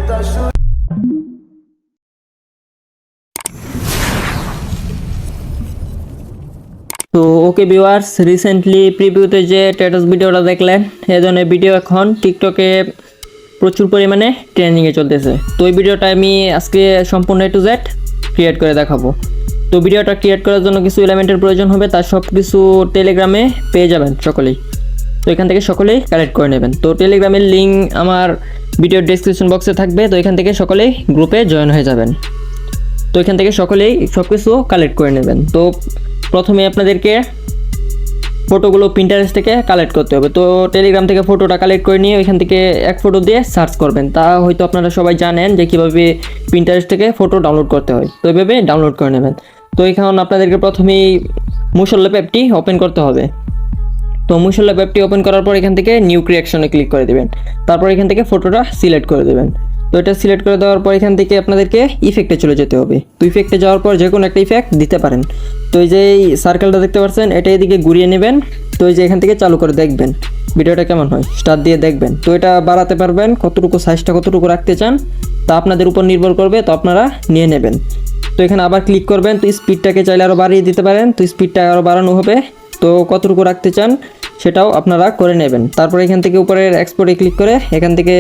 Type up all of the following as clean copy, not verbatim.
তো okay viewers, recently প্রিভিউতে যে status ভিডিওটা দেখলেন, এই ধরনের ভিডিও এখন টিকটকে প্রচুর পরিমাণে ট্রেন্ডিংয়ে চলতেছে। তো এই ভিডিওটা আমি আজকে সম্পূর্ণ A to Z ক্রিয়েট করে দেখাবো। তো ভিডিওটা ক্রিয়েট করার জন্য কিছু এলিমেন্টের প্রয়োজন হবে, তার সব কিছু টেলিগ্রামে পেয়ে যাবেন সকলেই। তো এখান থেকে সকলেই কালেক্ট করে নেবেন। তো টেলিগ্রামের লিঙ্ক আমার ভিডিওর ডেসক্রিপশন বক্সে থাকবে, তো এখান থেকে সকলেই গ্রুপে জয়েন হয়ে যাবেন। তো এখান থেকে সকলেই সব কিছু কালেক্ট করে নেবেন। তো প্রথমে আপনাদেরকে ফটোগুলো পিন্টারেস্ট থেকে কালেক্ট করতে হবে। তো টেলিগ্রাম থেকে ফটোটা কালেক্ট করে নিয়ে ওইখান থেকে এক ফটো দিয়ে সার্চ করবেন। তা হয়তো আপনারা সবাই জানেন যে কীভাবে পিন্টারেস্ট থেকে ফটো ডাউনলোড করতে হয়, তো এইভাবে ডাউনলোড করে নেবেন। তো এখন আপনাদেরকে প্রথমেই মুসল্লা অ্যাপটি ওপেন করতে হবে। তো মুসল্লা অ্যাপটি ওপেন করার পর এখান থেকে নিউ ক্রিয়েশনে ক্লিক করে দেবেন। তারপর এখান থেকে ফটোটা সিলেক্ট করে দেবেন। তো এটা সিলেক্ট করে দেওয়ার পর এখান থেকে আপনাদেরকে ইফেক্টে চলে যেতে হবে। তো ইফেক্টে যাওয়ার পর যে কোনো একটা ইফেক্ট দিতে পারেন। তো এই যে এই সার্কেলটা দেখতে পাচ্ছেন, এটা এদিকে ঘুরিয়ে নেবেন। তো এই যে এখান থেকে চালু করে দেখবেন ভিডিওটা কেমন হয়, স্টার্ট দিয়ে দেখবেন। তো এটা বাড়াতে পারবেন, কতটুকু সাইজটা কতটুকু রাখতে চান তা আপনাদের উপর নির্ভর করবে, তো আপনারা নিয়ে নেবেন। তো এখানে আবার ক্লিক করবেন। তো স্পিডটাকে চাইলে আরও বাড়িয়ে দিতে পারেন, তো স্পিডটা আরও বাড়ানো হবে। তো কতটুকু রাখতে চান সেটাও আপনারা করে নেবেন। তারপর এখান থেকে উপরের এক্সপোর্টে ক্লিক করে এখান থেকে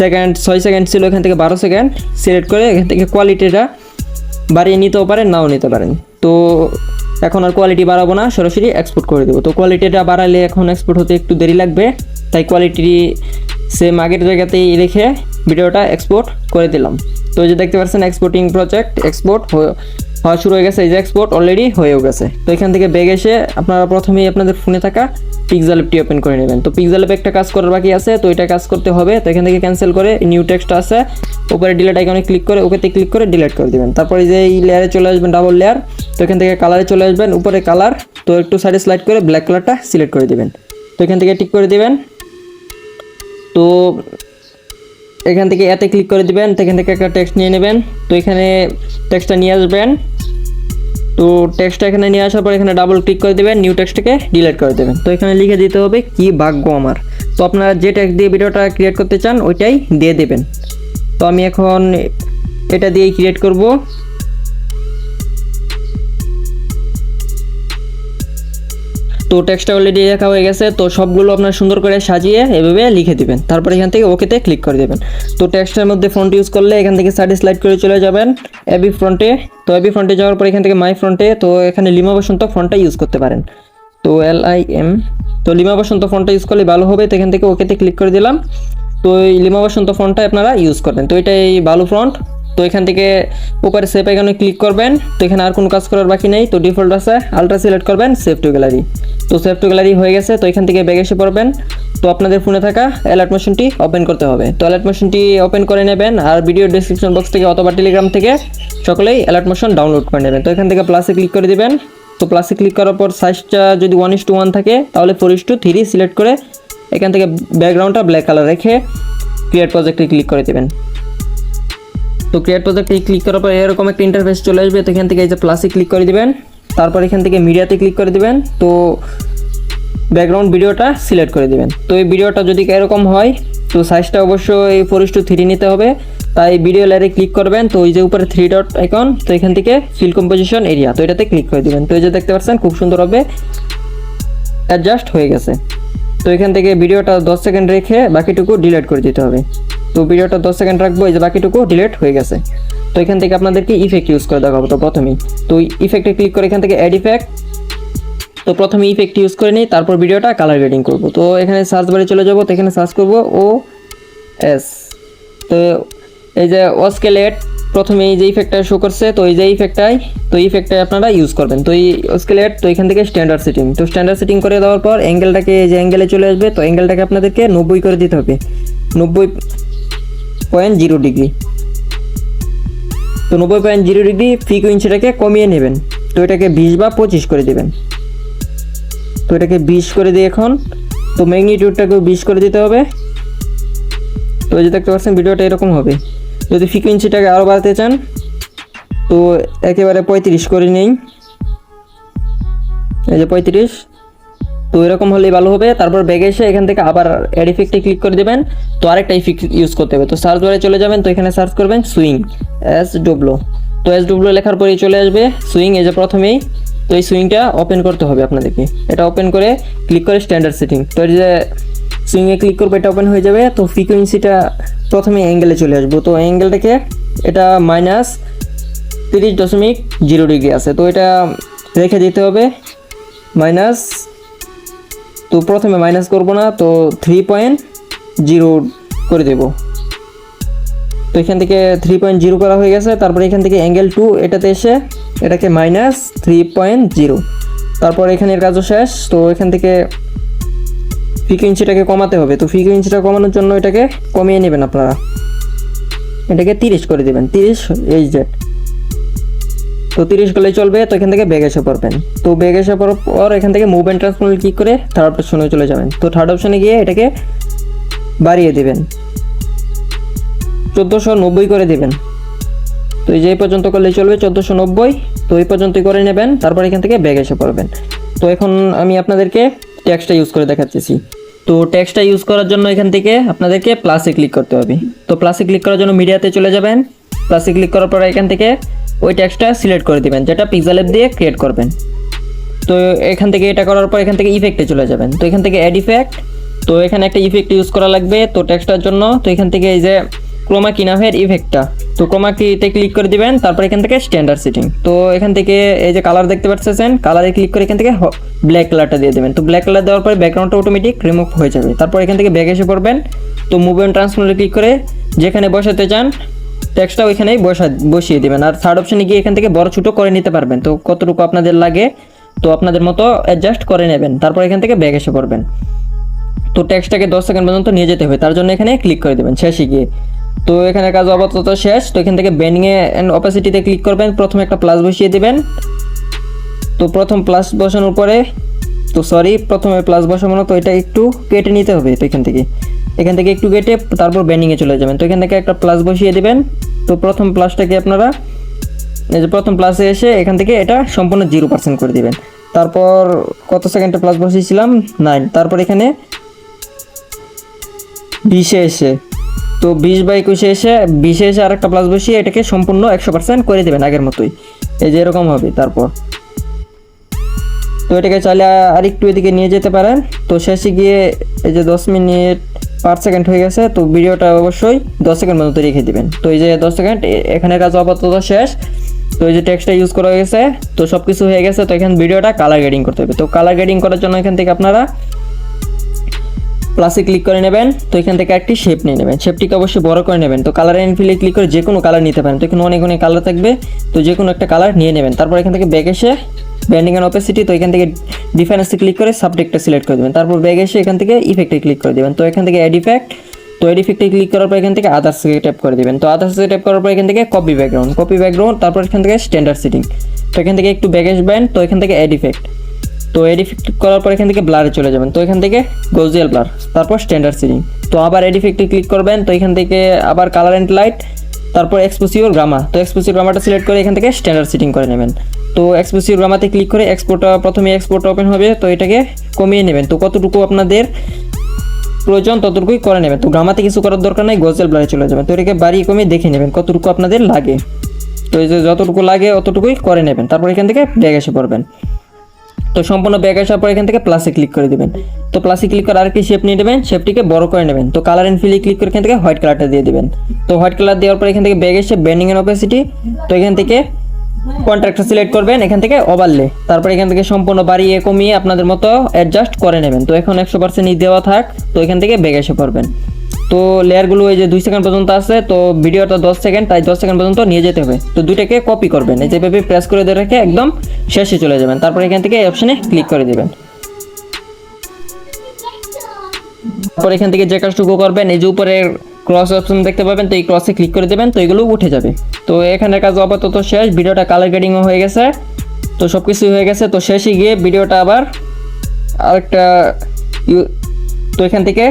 সেকেন্ড 6 সেকেন্ড ছিল, এখান থেকে 12 সেকেন্ড সিলেক্ট করে এখান থেকে কোয়ালিটিটা বাড়িয়ে নিতেও পারেন, নাও নিতে পারেন। তো এখন আর কোয়ালিটি বাড়াবো না, সরাসরি এক্সপোর্ট করে দেবো। তো কোয়ালিটিটা বাড়ালে এখন এক্সপোর্ট হতে একটু দেরি লাগবে, তাই কোয়ালিটি সেম আগের জায়গাতেই রেখে ভিডিওটা এক্সপোর্ট করে দিলাম। তো এই যে দেখতে পাচ্ছেন এক্সপোর্টিং প্রজেক্ট এক্সপোর্ট হওয়া শুরু হয়ে গেছে। এই যে এক্সপোর্ট অলরেডি হয়েও গেছে। তো এখান থেকে ব্যাগ এসে আপনারা প্রথমেই আপনাদের ফোনে থাকা পিক্সেল অ্যাপটি ওপেন করে নেবেন। তো পিক্সেল অ্যাপে একটা কাজ করার বাকি আছে, তো এটা কাজ করতে হবে। তো এখান থেকে ক্যান্সেল করে নিউ টেক্সট আছে, উপরে ডিলিট আইকনে ক্লিক করে ওকেতে ক্লিক করে ডিলিট করে দেবেন। তারপরে যে এই লেয়ারে চলে আসবেন, ডাবল লেয়ার। তো এখান থেকে কালারে চলে আসবেন, উপরে কালার, তো একটু সাইডে স্লাইড করে ব্ল্যাক কালারটা সিলেক্ট করে দেবেন। তো এখান থেকে টিক করে দেবেন। তো এখান থেকে এতে ক্লিক করে দিবেন। তো এখান থেকে একটা টেক্সট নিয়ে নেবেন। তো এখানে টেক্সটটা নিয়ে আসবেন। তো টেক্সটটা এখানে নিয়ে আসার পর এখানে ডাবল ক্লিক করে দেবেন, নিউ টেক্সটটাকে ডিলিট করে দেবেন। তো এখানে লিখে দিতে হবে কি ভাগ্য আমার। তো আপনারা যে টেক্সট দিয়ে ভিডিওটা ক্রিয়েট করতে চান ওইটাই দিয়ে দেবেন। তো আমি এখন এটা দিয়েই ক্রিয়েট করব। তো টেক্সটটা অলরেডি লেখা হয়ে গেছে। তো সবগুলো আপনার সুন্দর করে সাজিয়ে এভাবে লিখে দিবেন। তারপর এখান থেকে ওকেতে ক্লিক করে দেবেন। তো টেক্সটের মধ্যে ফন্ট ইউজ করলে এখান থেকে সাইডে স্লাইড করে চলে যাবেন এবি ফ্রন্টে। তো এবি ফ্রন্টে যাওয়ার পর এখান থেকে মাই ফ্রন্টে, তো এখানে লিমা বসন্ত ফন্টটা ইউজ করতে পারেন। তো LIM, তো লিমা বসন্ত ফন্টটা ইউজ করলে ভালো হবে। তো এখান থেকে ওকেতে ক্লিক করে দিলাম। তো এই লিমা বসন্ত ফন্টটা আপনারা ইউজ করবেন। তো এটা এই ভালো ফ্রন্ট। তো এখান থেকে উপরে সেভ আইকনে ক্লিক করবেন। তো এখানে আর কোনো কাজ করার বাকি নেই। তো ডিফল্ট আছে, আলট্রা সিলেক্ট করবেন, সেভ টু গ্যালারি। তো সেভ টু গ্যালারি হয়ে গেছে। তো এখান থেকে ব্যাগ এসে পড়বেন। তো আপনাদের ফোনে থাকা অ্যালার্ট মোশনটি ওপেন করতে হবে। তো অ্যালার্ট মোশনটি ওপেন করে নেবেন, আর ভিডিও ডেসক্রিপশন বক্স থেকে অথবা টেলিগ্রাম থেকে সকলেই অ্যালার্ট মোশন ডাউনলোড করে নেবেন। তো এখান থেকে প্লাসে ক্লিক করে দিবেন। তো প্লাসে ক্লিক করার পর সাইজটা যদি 1:1 থাকে তাহলে 4:3 সিলেক্ট করে এখান থেকে ব্যাকগ্রাউন্ডটা ব্ল্যাক কালার রেখে ক্রিয়েট প্রজেক্টে ক্লিক করে দেবেন। তো ক্রিয়েট প্রজেক্টে ক্লিক করার পর এরকম একটা ইন্টারফেস চলে আসবে। তো এখান থেকে এই যে প্লাসে ক্লিক করে দিবেন। তারপর এখান থেকে মিডিয়াতে ক্লিক করে দিবেন। তো ব্যাকগ্রাউন্ড ভিডিওটা সিলেক্ট করে দিবেন। তো এই ভিডিওটা যদি এরকম হয় তো সাইজটা অবশ্যই 4:3 নিতে হবে। তাই ভিডিও লেয়ারে ক্লিক করবেন। তো ওই যে উপরে 3 ডট আইকন, তো এখান থেকে ফিল কম্পোজিশন এরিয়া, তো এটাতে ক্লিক করে দিবেন। তো এই যে দেখতে পাচ্ছেন খুব সুন্দর হবে অ্যাডজাস্ট হয়ে গেছে। তো এখান থেকে ভিডিওটা 10 সেকেন্ড রেখে বাকিটুকু ডিলিট করে দিতে হবে। তো ভিডিওটা 10 সেকেন্ড রাখবো, এই যে বাকিটুকু ডিলিট হয়ে গেছে। তো এখান থেকে আপনাদেরকে ইফেক্ট ইউজ করে দেখাবো। তো প্রথমেই তো ইফেক্টে ক্লিক করে এখান থেকে অ্যাড ইফেক্ট। তো প্রথমে ইফেক্ট ইউজ করে নিই, তারপর ভিডিওটা কালার গ্রেডিং করব। তো এখানে সার্চ বারে চলে যাব। তো এখানে সার্চ করব OS। তো এই যে অস্কেলেট প্রথমে এই যে ইফেক্টটা শো করছে, তো এই যে ইফেক্টটাই আপনারা ইউজ করবেন। তো এই অস্কেলেট, তো এখান থেকে স্ট্যান্ডার্ড সেটিং, তো স্ট্যান্ডার্ড সেটিং করে দেওয়ার পর অ্যাঙ্গেলটাকে এই যে অ্যাঙ্গেলে চলে আসবে। তো অ্যাঙ্গেলটাকে আপনাদেরকে 90 করে দিতে হবে, 90.0 ডিগ্রি। তো 90.0 ডিগ্রি ফ্রিকোয়েন্সিটাকে কমিয়ে নেবেন। তো এটাকে 20 বা 25 করে দেবেন। তো এটাকে 20 করে দিই এখন। তো ম্যাগনিটিউডটাকেও 20 করে দিতে হবে। তো এই যে দেখতে পাচ্ছেন ভিডিওটা এরকম হবে। যদি ফ্রিকোয়েন্সিটাকে আরও বাড়াতে চান তো একেবারে 35 করে নেই, এই যে 35। তো এরকম হলেই ভালো হবে। তারপর ব্যাগে এসে এখান থেকে আবার অ্যাড ইফেক্টে ক্লিক করে দেবেন। তো আরেকটা ইফেক্ট ইউজ করতে হবে। তো সার্চ বারে চলে যাবেন, তো এখানে সার্চ করবেন সুইং SW। তো SW লেখার পরেই চলে আসবে সুইং, এই যে প্রথমেই। তো এই সুইংটা ওপেন করতে হবে আপনাদেরকে। এটা ওপেন করে ক্লিক করে স্ট্যান্ডার্ড সেটিং, তো এই যে সুইংয়ে ক্লিক করবে, এটা ওপেন হয়ে যাবে। তো ফ্রিকোয়েন্সিটা প্রথমে অ্যাঙ্গেলে চলে আসবো। তো অ্যাঙ্গেলটাকে এটা -30.0 ডিগ্রি আছে, তো এটা রেখে দিতে হবে মাইনাস। তো প্রথমে মাইনাস করবো না, তো 3.0 করে দেব। তো এখান থেকে 3.0 করা হয়ে গেছে। তারপরে এখান থেকে অ্যাঙ্গেল 2 এটাতে এসে এটাকে -3.0। তারপর এখানের কাজও শেষ। তো এখান থেকে ফ্রিকোয়েন্সিটাকে কমাতে হবে। তো ফ্রিকোয়েন্সিটা কমানোর জন্য এটাকে কমিয়ে নেবেন আপনারা, এটাকে 30 করে দেবেন, 30 HZ। তো 30 করলেই চলবে। তো এখান থেকে ব্যাগ এসে পড়বেন। তো ব্যাগ এসে পড়ার পর এখান থেকে মুভ অ্যান্ড ট্রান্সফর্ম ক্লিক করে থার্ড অপশনে চলে যাবেন। তো থার্ড অপশনে গিয়ে এটাকে বাড়িয়ে দেবেন, 1490 করে দেবেন। তো এই যে এই পর্যন্ত করলেই চলবে, 1490। তো এই পর্যন্তই করে নেবেন। তারপর এখান থেকে ব্যাগ এসে পড়বেন। তো এখন আমি আপনাদেরকে টেক্সটটা ইউজ করে দেখাচ্ছি। তো টেক্সটটা ইউজ করার জন্য এখান থেকে আপনাদেরকে প্লাসে ক্লিক করতে হবে। তো প্লাসে ক্লিক করার জন্য মিডিয়াতে চলে যাবেন। প্লাসে ক্লিক করার পর এখান থেকে ওই টেক্সটটা সিলেক্ট করে দিবেন যেটা পিক্সেল অ্যাপ দিয়ে ক্রিয়েট করবেন। তো এখান থেকে এটা করার পর এখান থেকে ইফেক্টে চলে যাবেন। তো এখান থেকে অ্যাড ইফেক্ট, তো এখানে একটা ইফেক্ট ইউজ করা লাগবে তো টেক্সটার জন্য। তো এখান থেকে এই যে ক্রোমা কি নামের ইফেক্টটা, তো ক্রোমা কিতে ক্লিক করে দিবেন। তারপর এখান থেকে স্ট্যান্ডার্ড সেটিং, তো এখান থেকে এই যে কালার দেখতে পাচ্ছেন, কালারে ক্লিক করে এখান থেকে ব্ল্যাক কালারটা দিয়ে দেবেন। তো ব্ল্যাক কালার দেওয়ার পরে ব্যাকগ্রাউন্ডটা অটোমেটিক রিমুভ হয়ে যাবে। তারপর এখান থেকে ব্যাগ এসে পড়বেন। তো মুভ অ্যান্ড ট্রান্সফর্মে ক্লিক করে যেখানে বসাতে চান টেক্সটটা ওইখানেই বসিয়ে দেবেন। আর থার্ড অপশনে গিয়ে এখান থেকে বড় ছোটো করে নিতে পারবেন। তো কতটুকু আপনাদের লাগে তো আপনাদের মতো অ্যাডজাস্ট করে নেবেন। তারপর এখান থেকে ব্যাগ এসে পড়বেন। তো টেক্সটটাকে 10 সেকেন্ড পর্যন্ত নিয়ে যেতে হবে, তার জন্য এখানে ক্লিক করে দেবেন শেষে গিয়ে। তো এখানে কাজ আপাতত শেষ। তো এখান থেকে ব্যান্ডিংয়ে অ্যান্ড অপাসিটিতে ক্লিক করবেন, প্রথমে একটা প্লাস বসিয়ে দেবেন। তো প্রথম প্লাস বসানোর পরে প্রথমে প্লাস বসানো, তো এটা একটু কেটে নিতে হবে। তো এখান থেকে একটু কেটে তারপর ব্যান্ডিংয়ে চলে যাবেন। তো এখান থেকে একটা প্লাস বসিয়ে দেবেন। তো প্রথম প্লাসটাকে আপনারা এই যে প্রথম প্লাসে এসে এখান থেকে এটা সম্পূর্ণ 0% করে দিবেন। তারপর কত সেকেন্ডে প্লাস বসিয়েছিলাম 9, তারপর এখানে 20-এ এসে, তো 20/21 এসে 20-এ এসে আর একটা প্লাস বসিয়ে এটাকে সম্পূর্ণ 100% করে দেবেন আগের মতোই, এই যে এরকম হবে। তারপর তো এটাকে চাইলে আর একটু এদিকে নিয়ে যেতে পারেন। তো শেষে গিয়ে এই যে 10 মিনিট 5 সেকেন্ড হয়ে গেছে। তো ভিডিওটা অবশ্যই 10 সেকেন্ড পর্যন্ত রেখে দিবেন। তো এই যে 10 সেকেন্ড এখানে কাজ আপাতত শেষ। তো এই যে টেক্সটটা ইউজ করা হয়ে গেছে, তো সব কিছু হয়ে গেছে। তো এখানে ভিডিওটা কালার গ্রেডিং করতে হবে। তো কালার গ্রেডিং করার জন্য এখান থেকে আপনারা প্লাসে ক্লিক করে নেবেন। তো এখান থেকে একটি শেপ নিয়ে নেবেন, শেপটিকে অবশ্যই বড় করে নেবেন। তো কালার এন্ড ফিলে ক্লিক করে যে কোনো কালার নিতে পারেন। তো এখানে অনেক কালার থাকবে, তো যে কোনো একটা কালার নিয়ে নেবেন। তারপর এখান থেকে ব্যাগ এসে ব্যান্ডিং অ্যান্ড অপাসিটি, তো এখান থেকে ডিফারেন্সে ক্লিক করে সাবটেক্টটা সিলেক্ট করে দেবেন। তারপর ব্যাগ এসে এখান থেকে ইফেক্টে ক্লিক করে দেবেন। তো এখান থেকে অ্যাড ইফেক্ট, তো অ্যাড ইফেক্টে ক্লিক করার পর এখান থেকে আদার্সে ট্যাপ করে দেবেন। তো আদার্সে ট্যাপ করার পর এখান থেকে কপি ব্যাকগ্রাউন্ড, তারপর এখান থেকে স্ট্যান্ডার্ড সেটিং। তো এখান থেকে একটু ব্যাগ আসবেন। তো এখান থেকে অ্যাড ইফেক্ট, তো অ্যাড ইফেক্ট করার পর এখান থেকে ব্লারে চলে যাবেন। তো এখান থেকে গজিয়াল ব্লার, তারপর স্ট্যান্ডার্ড সেটিং। তো আবার অ্যাড ইফেক্টে ক্লিক করবেন। তো এখান থেকে আবার কালার অ্যান্ড লাইট, তারপর এক্সপোজিওর গ্রামা, তো এক্সপোজিওর গ্রামাটা সিলেক্ট করে এখান থেকে স্ট্যান্ডার্ড সেটিং করে নেবেন। তো এক্সপোজিওর গ্রামাতে ক্লিক করে প্রথমে এক্সপোর্ট ওপেন হবে। তো এটাকে কমিয়ে নেবেন। তো কতটুকু আপনাদের প্রয়োজন ততটুকুই করে নেবেন। তো গ্রামাতে কিছু করার দরকার নাই, গজেল ব্লারে চলে যাবেন। তো এটাকে বাড়িয়ে কমিয়ে দেখে নেবেন কতটুকু আপনাদের লাগে। তো এই যে যতটুকু লাগে অতটুকুই করে নেবেন। তারপর এখান থেকে ব্যাগ এসে পড়বেন। তো সম্পূর্ণ ব্যাগ আসার পর এখান থেকে প্লাসে ক্লিক করে দেবেন। তো প্লাসে ক্লিক করে আরেকটি শেপ নিয়ে নেবেন, শেপটিকে বড় করে নেবেন। তো কালার এন্ড ফিলে ক্লিক করে এখান থেকে হোয়াইট কালারটা দিয়ে দেবেন। তো হোয়াইট কালার দেওয়ার পর এখান থেকে ব্যাগ এসে ব্যান্ডিং এন্ড অপাসিটি, তো এখান থেকে কন্ট্রাক্টটা সিলেক্ট করবেন, এখান থেকে ওভারলে, তারপর এখান থেকে সম্পূর্ণ বাড়িয়ে কমিয়ে আপনাদের মতো অ্যাডজাস্ট করে নেবেন। তো এখন 100% দেওয়া থাক। তো এখান থেকে ব্যাগ এসে পড়বেন। তো লেয়ারগুলো এই যে 2 সেকেন্ড পর্যন্ত আছে, তো ভিডিওটা 10 সেকেন্ড, তাই 10 সেকেন্ড পর্যন্ত নিয়ে যেতে হবে। তো দুইটাকে কপি করবেন, এই যেভাবে প্রেস করে দিয়ে রেখে একদম শেষে চলে যাবেন। তারপর এখান থেকে এই অপশনে ক্লিক করে দেবেন। তারপর এখান থেকে যে কাজটুকু করবেন, এই যে উপরে ক্রস অপশন দেখতে পাবেন, তো এই ক্রসে ক্লিক করে দেবেন। তো এগুলো উঠে যাবে। তো এখানের কাজ আপাতত শেষ, ভিডিওটা কালার গ্রেডিংও হয়ে গেছে, তো সব কিছু হয়ে গেছে। তো শেষে গিয়ে ভিডিওটা আবার আরেকটা, তো এখান থেকে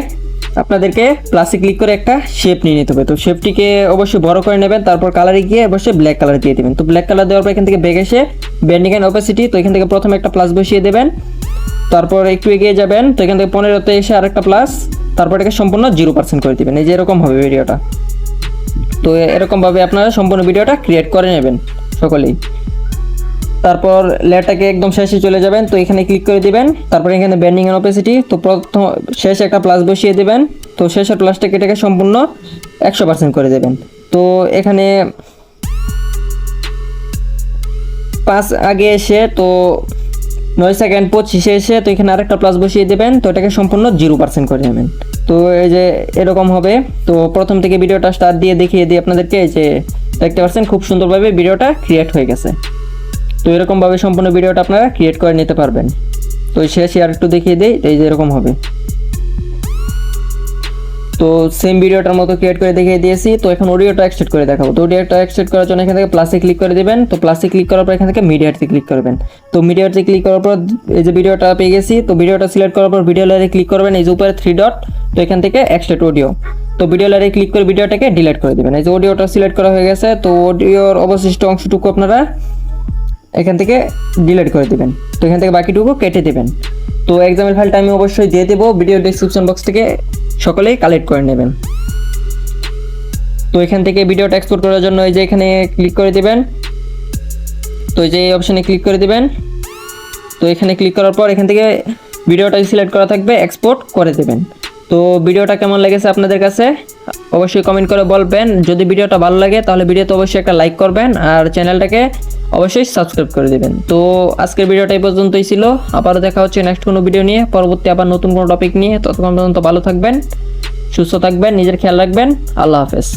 আপনাদেরকে প্লাসে ক্লিক করে একটা শেপ নিয়ে নিতে হবে। তো শেপটিকে অবশ্যই বড় করে নেবেন। তারপর কালারে গিয়ে অবশ্যই ব্ল্যাক কালার দিয়ে দেবেন। তো ব্ল্যাক কালার দেওয়ার পর এখান থেকে ব্যাগ এসে ব্যান্ডিং এন্ড অপাসিটি, তো এখান থেকে প্রথমে একটা প্লাস বসিয়ে দেবেন। তারপর একটু এগিয়ে যাবেন, তো এখান থেকে 15-তে এসে আরেকটা প্লাস, তারপর এটাকে সম্পূর্ণ 0% করে দিবেন। এই যে এরকম হবে ভিডিওটা। তো এরকমভাবে আপনারা সম্পূর্ণ ভিডিওটা ক্রিয়েট করে নেবেন সকলেই। তারপর লেয়ারটাকে একদম শেষে চলে যাবেন, তো এখানে ক্লিক করে দিবেন। তারপর এখানে ব্যান্ডিং এন্ড অপেসিটি, তো প্রথম শেষে একটা প্লাস বসিয়ে দিবেন। তো শেষের প্লাসটাকে এটাকে সম্পূর্ণ 100% করে দেবেন। তো এখানে 5 আগে এসে, তো 9 সেকেন্ড 25-এ এসে, তো এখানে আরেকটা প্লাস বসিয়ে দেবেন। তো এটাকে সম্পূর্ণ 0% করে নেবেন। তো এই যে এরকম হবে। তো প্রথম থেকে ভিডিওটা স্টার্ট দিয়ে দেখিয়ে দিই আপনাদেরকে, এই যে দেখতে পাচ্ছেন খুব সুন্দরভাবে ভিডিওটা ক্রিয়েট হয়ে গেছে। তো এরকমভাবে সম্পূর্ণ ভিডিওটা আপনারা ক্রিয়েট করে নিতে পারবেন। তো শেষে আর একটু দেখিয়ে দিই, এই যে এরকম হবে। তো সেম ভিডিওটার মতো ক্রিয়েট করে দেখিয়ে দিয়েছি। তো এখন অডিওটা এক্সট্রাক্ট করে দেখাবো। তো অডিওটা এক্সট্রাক্ট করার জন্য এখান থেকে প্লাসে ক্লিক করে দিবেন। তো প্লাসে ক্লিক করার পর এখান থেকে মিডিয়াতে ক্লিক করবেন। তো মিডিয়াতে ক্লিক করার পর এই যে ভিডিওটা পেয়ে গেছি। তো ভিডিওটা সিলেক্ট করার পর ভিডিও লেয়ারে ক্লিক করবেন, এই যে উপরে 3 ডট। তো এখান থেকে এক্সট্রাক্ট অডিও, তো ভিডিও লেয়ারে ক্লিক করে ভিডিওটাকে ডিলিট করে দিবেন। এই যে অডিওটা সিলেক্ট করা হয়ে গেছে। তো অডিওর অবশিষ্ট অংশটুকু আপনারা এখান থেকে ডিলিট করে দিবেন। তো এখান থেকে বাকিটুকু কেটে দিবেন। তো এক্সাম্পল ফাইলটা আমি অবশ্যই দিয়ে দেবো ভিডিও ডেসক্রিপশন বক্স থেকে, সকলেই কালেক্ট করে নেবেন। তো এখান থেকে ভিডিওটা এক্সপোর্ট করার জন্য এই যে এখানে ক্লিক করে দিবেন। তো এই যে এই অপশানে ক্লিক করে দিবেন। তো এখানে ক্লিক করার পর এখান থেকে ভিডিওটা সিলেক্ট করা থাকবে, এক্সপোর্ট করে দেবেন। তো ভিডিওটা কেমন লেগেছে আপনাদের কাছে অবশ্যই কমেন্ট করে বলবেন। যদি ভিডিওটা ভালো লাগে তাহলে ভিডিওতে অবশ্যই একটা লাইক করবেন, আর চ্যানেলটাকে অবশ্যই সাবস্ক্রাইব করে দেবেন। তো আজকের ভিডিওটা এই পর্যন্তই ছিল। আবারও দেখা হচ্ছে নেক্সট কোনো ভিডিও নিয়ে, পরবর্তী আবার নতুন কোনো টপিক নিয়ে। ততক্ষণ পর্যন্ত ভালো থাকবেন, সুস্থ থাকবেন, নিজের খেয়াল রাখবেন। আল্লাহ হাফেজ।